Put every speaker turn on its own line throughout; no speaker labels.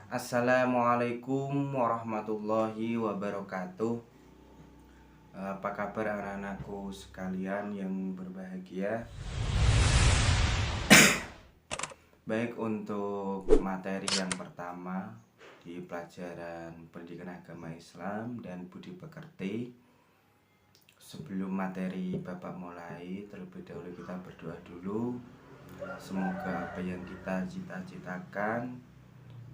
Assalamualaikum warahmatullahi wabarakatuh. Apa kabar anak-anakku sekalian yang berbahagia? Baik, untuk materi yang pertama di pelajaran Pendidikan Agama Islam dan Budi Pekerti. Sebelum materi Bapak mulai, terlebih dahulu kita berdoa dulu. Semoga apa yang kita cita-citakan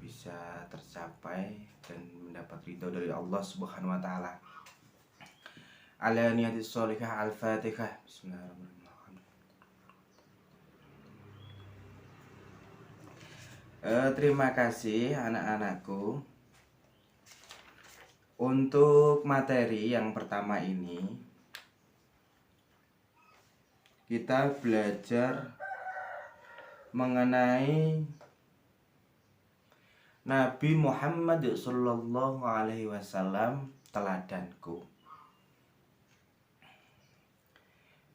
bisa tercapai dan mendapat ridho dari Allah Subhanahu wa taala. Ala niyatis sholihah. Al-Fatihah. Bismillahirrahmanirrahim. Terima kasih anak-anakku. Untuk materi yang pertama ini kita belajar mengenai Nabi Muhammad sallallahu alaihi wasallam, teladanku.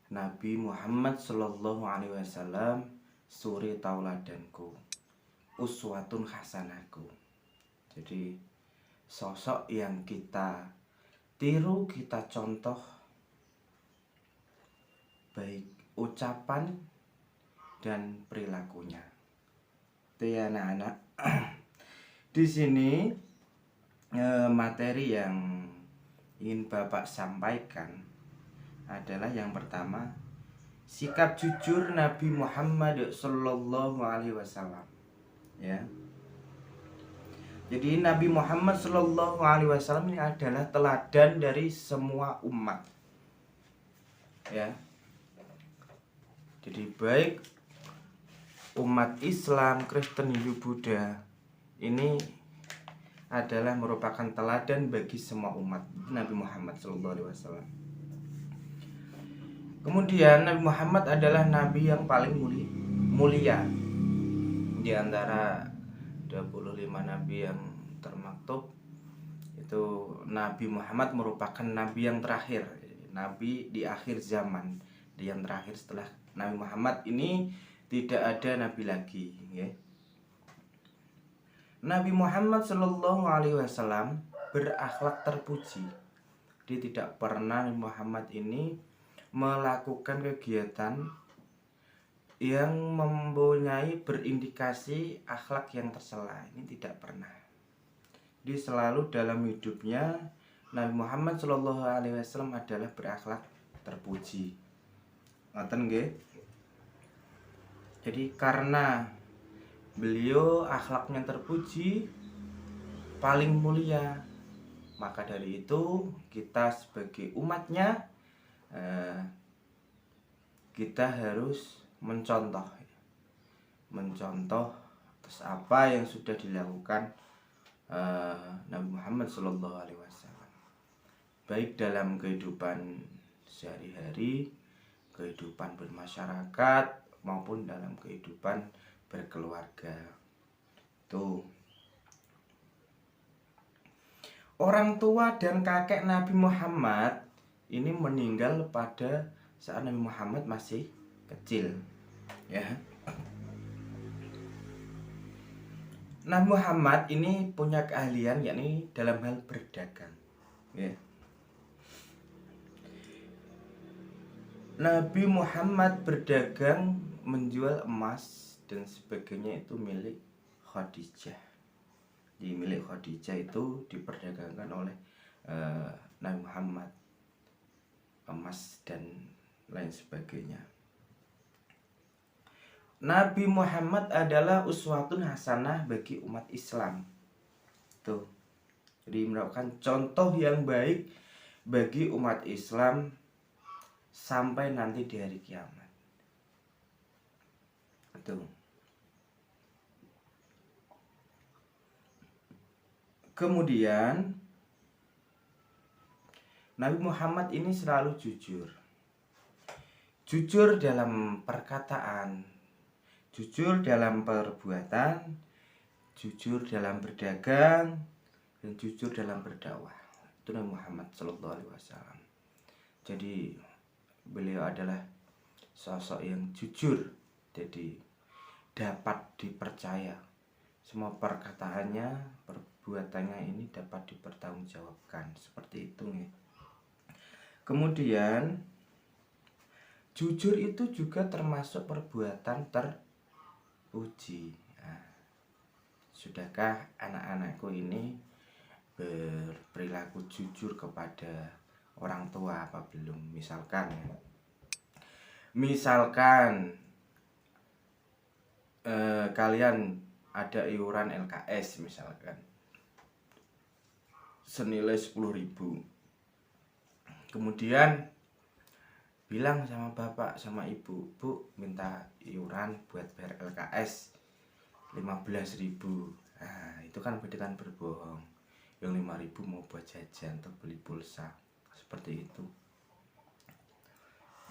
Nabi Muhammad sallallahu alaihi wasallam, suri tauladanku, uswatun hasanahku. Jadi sosok yang kita tiru, kita contoh, baik ucapan dan perilakunya. Itu ya anak-anak. Di sini materi yang ingin Bapak sampaikan adalah yang pertama, sikap jujur Nabi Muhammad sallallahu alaihi wasallam. Ya. Jadi Nabi Muhammad sallallahu alaihi wasallam ini adalah teladan dari semua umat. Ya. Jadi baik umat Islam, Kristen, Hindu, Buddha, ini adalah merupakan teladan bagi semua umat Nabi Muhammad SAW. Kemudian Nabi Muhammad adalah Nabi yang paling mulia di antara 25 Nabi yang termaktub. Itu Nabi Muhammad merupakan Nabi yang terakhir, Nabi di akhir zaman, yang terakhir. Setelah Nabi Muhammad ini tidak ada Nabi lagi, ya. Nabi Muhammad Shallallahu Alaihi Wasallam berakhlak terpuji. Dia tidak pernah Nabi Muhammad ini melakukan kegiatan yang mempunyai berindikasi akhlak yang tercela. Ini tidak pernah. Dia selalu dalam hidupnya Nabi Muhammad Shallallahu Alaihi Wasallam adalah berakhlak terpuji. Ngoten nggih. Jadi karena beliau akhlaknya terpuji, paling mulia, maka dari itu kita sebagai umatnya kita harus mencontoh atas apa yang sudah dilakukan Nabi Muhammad SAW, baik dalam kehidupan sehari-hari, kehidupan bermasyarakat, maupun dalam kehidupan berkeluarga. Tuh. Orang tua dan kakek Nabi Muhammad ini meninggal pada saat Nabi Muhammad masih kecil, ya. Nabi Muhammad ini punya keahlian yakni dalam hal berdagang, ya. Nabi Muhammad berdagang, menjual emas dan sebagainya, itu milik Khadijah. Di milik Khadijah itu diperdagangkan oleh Nabi Muhammad, emas dan lain sebagainya. Nabi Muhammad adalah uswatun hasanah bagi umat Islam. Tuh. Jadi merupakan contoh yang baik bagi umat Islam sampai nanti di hari kiamat. Tuh. Kemudian Nabi Muhammad ini selalu jujur. Jujur dalam perkataan, jujur dalam perbuatan, jujur dalam berdagang, dan jujur dalam berdakwah. Itu Nabi Muhammad SAW. Jadi beliau adalah sosok yang jujur, jadi dapat dipercaya semua perkataannya, perbuatannya ini dapat dipertanggungjawabkan, seperti itu ya. Kemudian jujur itu juga termasuk perbuatan terpuji. Nah, sudahkah anak-anakku ini berperilaku jujur kepada orang tua apa belum? Misalkan kalian ada iuran LKS misalkan senilai 10.000, kemudian bilang sama bapak sama ibu, bu minta iuran buat bayar LKS 15.000. Nah itu kan berbohong. Yang 5.000 mau buat jajan atau beli pulsa, seperti itu.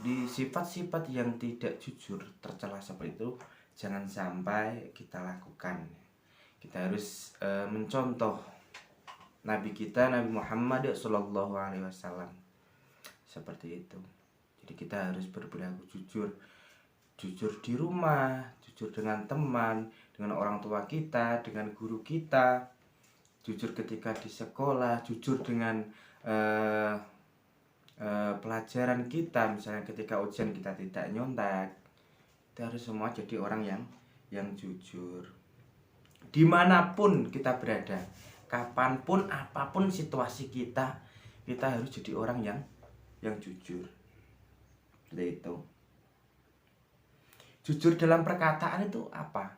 Di sifat-sifat yang tidak jujur tercela seperti itu jangan sampai kita lakukan. Kita harus mencontoh Nabi kita, Nabi Muhammad SAW, seperti itu. Jadi kita harus berperilaku jujur di rumah, jujur dengan teman, dengan orang tua kita, dengan guru kita, jujur ketika di sekolah, jujur dengan pelajaran kita. Misalnya ketika ujian kita tidak nyontek. Kita harus semua jadi orang yang jujur dimanapun kita berada, kapanpun, apapun situasi kita harus jadi orang yang jujur. Seperti itu. Jujur dalam perkataan itu apa?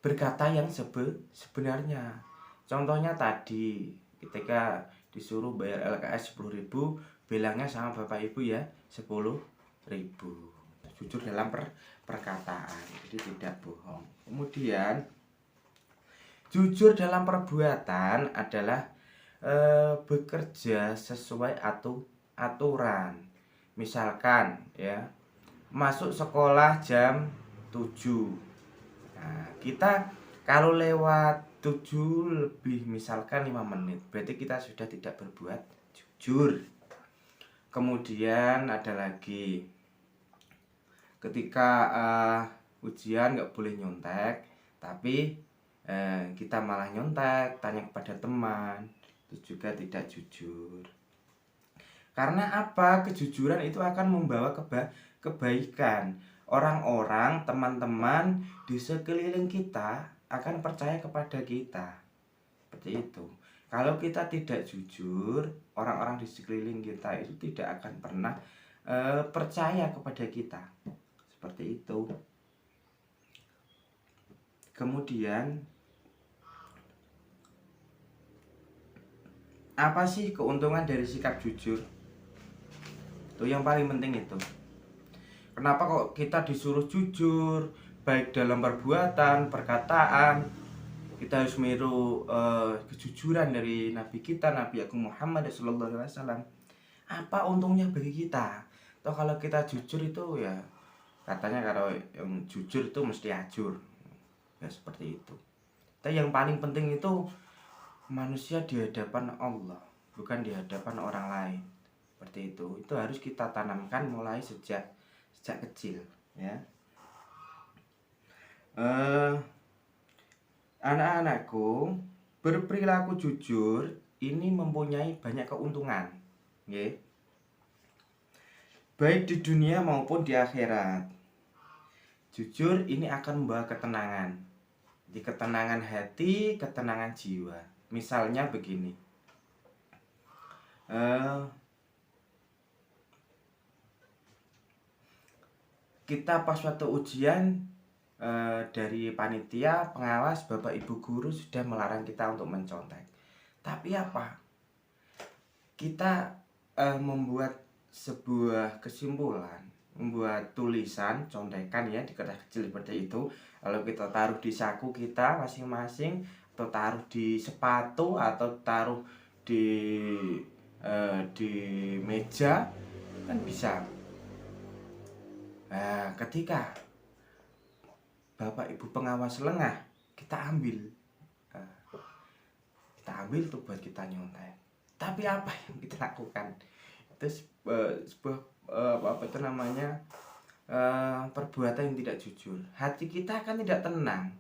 Berkata yang sebenarnya. Contohnya tadi ketika disuruh bayar LKS 10.000, bilangnya sama bapak ibu ya 10.000. Jujur dalam perkataan, jadi tidak bohong. Kemudian jujur dalam perbuatan adalah bekerja sesuai aturan. Misalkan ya, masuk sekolah jam 7. Nah, kita kalau lewat 7 lebih misalkan 5 menit, berarti kita sudah tidak berbuat jujur. Kemudian ada lagi ketika ujian nggak boleh nyontek, tapi kita malah nyontek, tanya kepada teman, itu juga tidak jujur. Karena apa? Kejujuran itu akan membawa kebaikan. Orang-orang, teman-teman di sekeliling kita akan percaya kepada kita. Seperti itu. Kalau kita tidak jujur, orang-orang di sekeliling kita itu tidak akan pernah percaya kepada kita. Seperti itu. Kemudian apa sih keuntungan dari sikap jujur? Itu yang paling penting itu. Kenapa kok kita disuruh jujur, baik dalam perbuatan, perkataan? Kita harus meniru kejujuran dari Nabi kita, Nabi Agung Muhammad SAW. Apa untungnya bagi kita? Toh kalau kita jujur itu ya, katanya kalau yang jujur itu mesti ajur. Ya seperti itu. Tapi yang paling penting itu manusia di hadapan Allah, bukan di hadapan orang lain. Seperti itu. Itu harus kita tanamkan mulai sejak kecil, ya. Anak-anakku, berperilaku jujur ini mempunyai banyak keuntungan, ya. Baik di dunia maupun di akhirat. Jujur ini akan membawa ketenangan. Di ketenangan hati, ketenangan jiwa. Misalnya begini, kita pas waktu ujian dari panitia, pengawas, bapak ibu guru sudah melarang kita untuk mencontek. Tapi apa? Kita membuat sebuah kesimpulan, membuat tulisan contekan ya di kertas kecil seperti itu. Lalu kita taruh di saku kita masing-masing, atau taruh di sepatu, atau taruh di meja, kan bisa. Nah, ketika bapak ibu pengawas lengah, kita ambil tuh buat kita nyontek. Tapi apa yang kita lakukan? Itu sebuah perbuatan yang tidak jujur. Hati kita akan tidak tenang.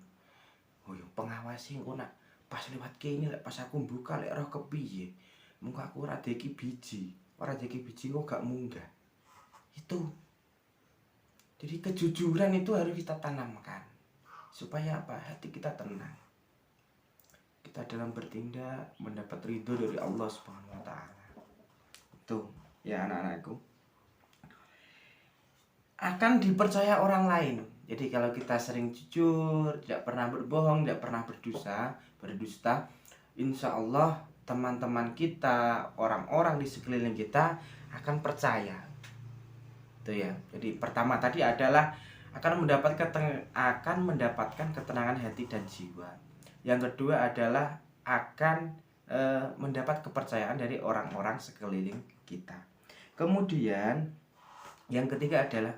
awasi engko nak pas lewat kene lek pas aku buka lek roh kepiye. Mengko aku ora deki biji. Ora deki biji kok gak munggah. Itu. Jadi kejujuran itu harus kita tanamkan. Supaya apa? Hati kita tenang. Kita dalam bertindak mendapat ridho dari Allah Subhanahu wa taala. Itu ya anak-anakku. Akan dipercaya orang lain. Jadi kalau kita sering jujur, tidak pernah berbohong, tidak pernah berdusta, insya Allah teman-teman kita, orang-orang di sekeliling kita akan percaya. Itu ya. Jadi pertama tadi adalah akan mendapatkan ketenangan hati dan jiwa. Yang kedua adalah akan mendapat kepercayaan dari orang-orang sekeliling kita. Kemudian yang ketiga adalah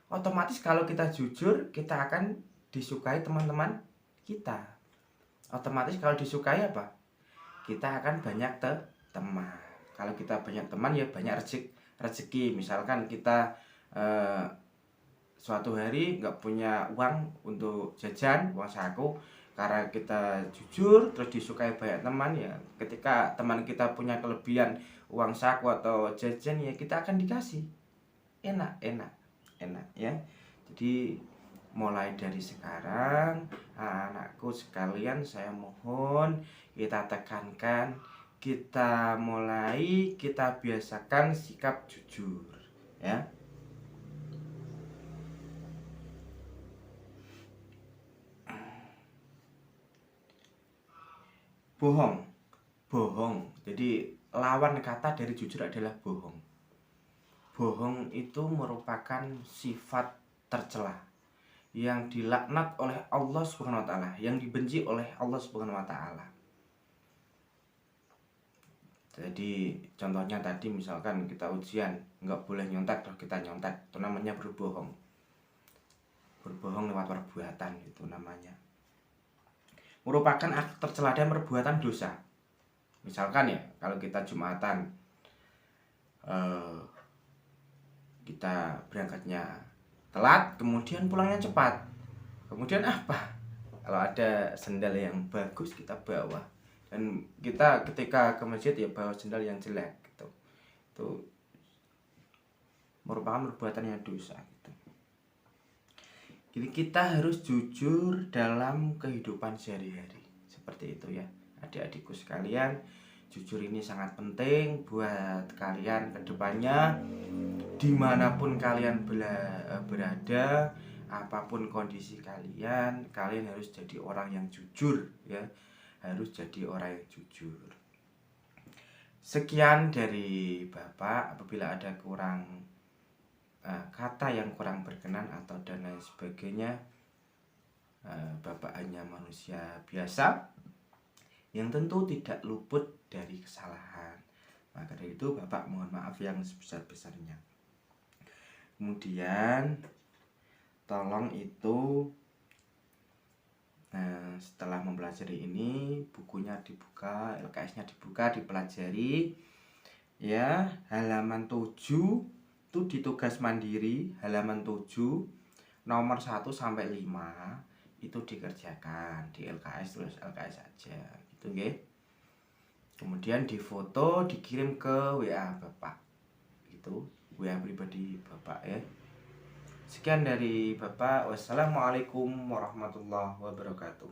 otomatis kalau kita jujur, kita akan disukai teman-teman kita. Otomatis kalau disukai apa? Kita akan banyak teman. Kalau kita banyak teman ya banyak rezeki. Misalkan kita suatu hari nggak punya uang untuk jajan, uang saku, karena kita jujur terus disukai banyak teman ya. Ketika teman kita punya kelebihan uang saku atau jajan ya kita akan dikasih. Enak ya. Jadi mulai dari sekarang anakku sekalian, saya mohon kita tekankan, kita biasakan sikap jujur ya. Bohong. Jadi lawan kata dari jujur adalah bohong. Bohong itu merupakan sifat tercela yang dilaknat oleh Allah Subhanahu wa taala, yang dibenci oleh Allah Subhanahu wa taala. Jadi contohnya tadi misalkan kita ujian, nggak boleh nyontek terus kita nyontek, itu namanya berbohong. Berbohong lewat perbuatan itu namanya. Merupakan akte tercela dan perbuatan dosa. Misalkan ya, kalau kita Jumatan kita berangkatnya telat, kemudian pulangnya cepat. Kemudian apa? Kalau ada sendal yang bagus kita bawa. Dan kita ketika ke masjid ya bawa sendal yang jelek gitu. Itu merupakan perbuatan yang dosa gitu. Jadi kita harus jujur dalam kehidupan sehari-hari. Seperti itu ya. Adik-adikku sekalian, jujur ini sangat penting buat kalian ke depannya. Dimanapun kalian berada, apapun kondisi kalian harus jadi orang yang jujur ya. Harus jadi orang yang jujur. Sekian dari Bapak. Apabila ada kata yang kurang berkenan atau dan lain sebagainya, Bapak hanya manusia biasa yang tentu tidak luput dari kesalahan. Maka dari itu Bapak mohon maaf yang sebesar-besarnya. Kemudian tolong itu setelah mempelajari ini bukunya dibuka, LKS-nya dibuka, dipelajari ya. Halaman 7 itu di tugas mandiri, halaman 7 nomor 1 sampai 5 itu dikerjakan di LKS, tulis LKS aja gitu nggih. Kemudian difoto, dikirim ke WA Bapak. Gitu. WA pribadi Bapak ya. Sekian dari Bapak. Wassalamualaikum warahmatullahi wabarakatuh.